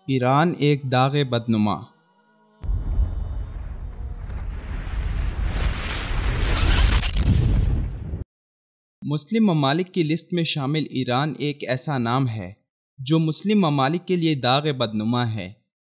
ایران ایک داغ بدنما۔ مسلم ممالک کی لسٹ میں شامل ایران ایک ایسا نام ہے جو مسلم ممالک کے لیے داغ بدنما ہے۔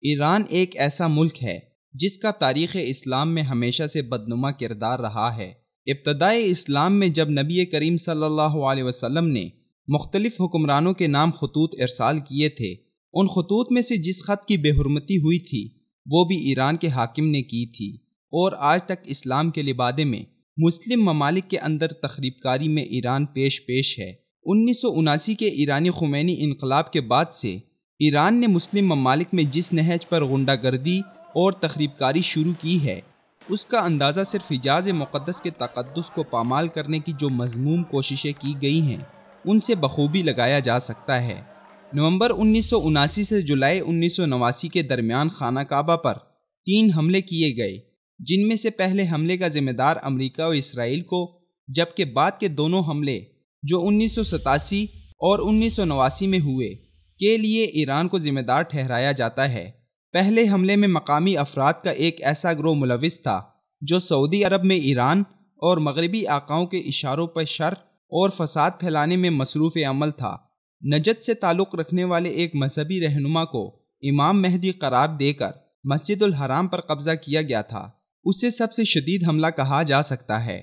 ایران ایک ایسا ملک ہے جس کا تاریخ اسلام میں ہمیشہ سے بدنما کردار رہا ہے۔ ابتدائی اسلام میں جب نبی کریم صلی اللہ علیہ وسلم نے مختلف حکمرانوں کے نام خطوط ارسال کیے تھے، ان خطوط میں سے جس خط کی بے حرمتی ہوئی تھی وہ بھی ایران کے حاکم نے کی تھی، اور آج تک اسلام کے لبادے میں مسلم ممالک کے اندر تخریب کاری میں ایران پیش ہے۔ 1979 کے ایرانی خمینی انقلاب کے بعد سے ایران نے مسلم ممالک میں جس نہج پر غنڈہ گردی اور تخریب کاری شروع کی ہے، اس کا اندازہ صرف حجاز مقدس کے تقدس کو پامال کرنے کی جو مذموم کوششیں کی گئی ہیں ان سے بخوبی لگایا جا سکتا ہے۔ نومبر 1979 سے جولائی 1989 کے درمیان خانہ کعبہ پر 3 حملے کیے گئے، جن میں سے پہلے حملے کا ذمہ دار امریکہ و اسرائیل کو، جبکہ بعد کے دونوں حملے جو 1987 اور 1989 میں ہوئے کے لیے ایران کو ذمہ دار ٹھہرایا جاتا ہے۔ پہلے حملے میں مقامی افراد کا ایک ایسا گروہ ملوث تھا جو سعودی عرب میں ایران اور مغربی آقاؤں کے اشاروں پر شر اور فساد پھیلانے میں مصروف عمل تھا۔ نجد سے تعلق رکھنے والے ایک مذہبی رہنما کو امام مہدی قرار دے کر مسجد الحرام پر قبضہ کیا گیا تھا۔ اسے سب سے شدید حملہ کہا جا سکتا ہے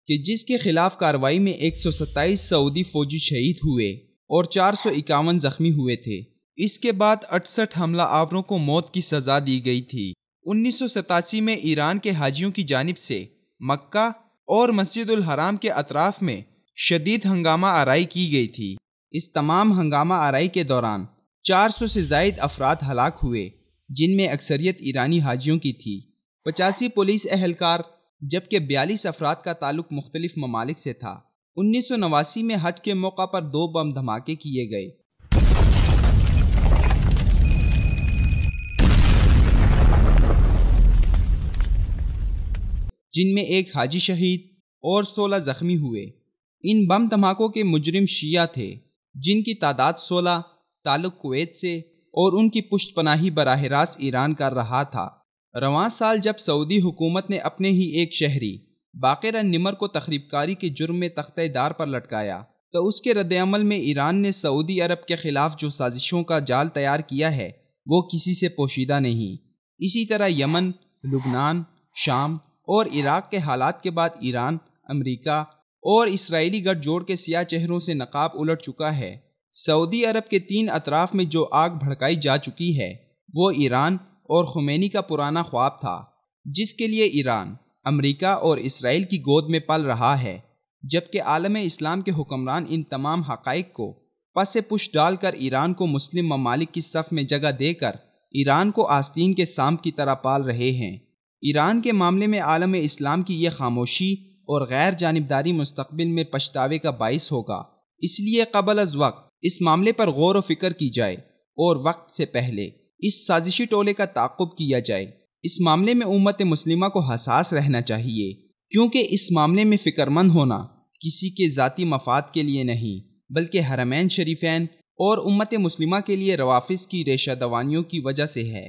کہ جس کے خلاف کارروائی میں 127 سعودی فوجی شہید ہوئے اور 451 زخمی ہوئے تھے۔ اس کے بعد 68 حملہ آوروں کو موت کی سزا دی گئی تھی۔ 1987 میں ایران کے حاجیوں کی جانب سے مکہ اور مسجد الحرام کے اطراف میں شدید ہنگامہ آرائی کی گئی تھی۔ اس تمام ہنگامہ آرائی کے دوران 400 سے زائد افراد ہلاک ہوئے، جن میں اکثریت ایرانی حاجیوں کی تھی۔ 85 پولیس اہلکار جبکہ 42 افراد کا تعلق مختلف ممالک سے تھا۔ 1989 میں حج کے موقع پر 2 بم دھماکے کیے گئے۔ جن میں ایک حاجی شہید اور 16 زخمی ہوئے۔ ان بم دھماکوں کے مجرم شیعہ تھے، جن کی تعداد 16 تعلق کویت سے اور ان کی پشت پناہی براہ راست ایران کر رہا تھا۔ رواں سال جب سعودی حکومت نے اپنے ہی ایک شہری باقر النمر کو تخریب کاری کے جرم میں تختہ دار پر لٹکایا تو اس کے رد عمل میں ایران نے سعودی عرب کے خلاف جو سازشوں کا جال تیار کیا ہے وہ کسی سے پوشیدہ نہیں۔ اسی طرح یمن، لبنان، شام اور عراق کے حالات کے بعد ایران، امریکہ اور اسرائیلی گٹھ جوڑ کے سیاہ چہروں سے نقاب الٹ چکا ہے۔ سعودی عرب کے 3 اطراف میں جو آگ بھڑکائی جا چکی ہے وہ ایران اور خمینی کا پرانا خواب تھا، جس کے لیے ایران، امریکہ اور اسرائیل کی گود میں پل رہا ہے، جبکہ عالم اسلام کے حکمران ان تمام حقائق کو پس پش ڈال کر ایران کو مسلم ممالک کی صف میں جگہ دے کر ایران کو آستین کے سانپ کی طرح پال رہے ہیں۔ ایران کے معاملے میں عالم اسلام کی یہ خاموشی اور غیر جانبداری مستقبل میں پچھتاوے کا باعث ہوگا۔ اس لیے قبل از وقت اس معاملے پر غور و فکر کی جائے اور وقت سے پہلے اس سازشی ٹولے کا تعاقب کیا جائے۔ اس معاملے میں امت مسلمہ کو حساس رہنا چاہیے، کیونکہ اس معاملے میں فکر مند ہونا کسی کے ذاتی مفاد کے لیے نہیں بلکہ حرمین شریفین اور امت مسلمہ کے لیے روافض کی ریشہ دوانیوں کی وجہ سے ہے۔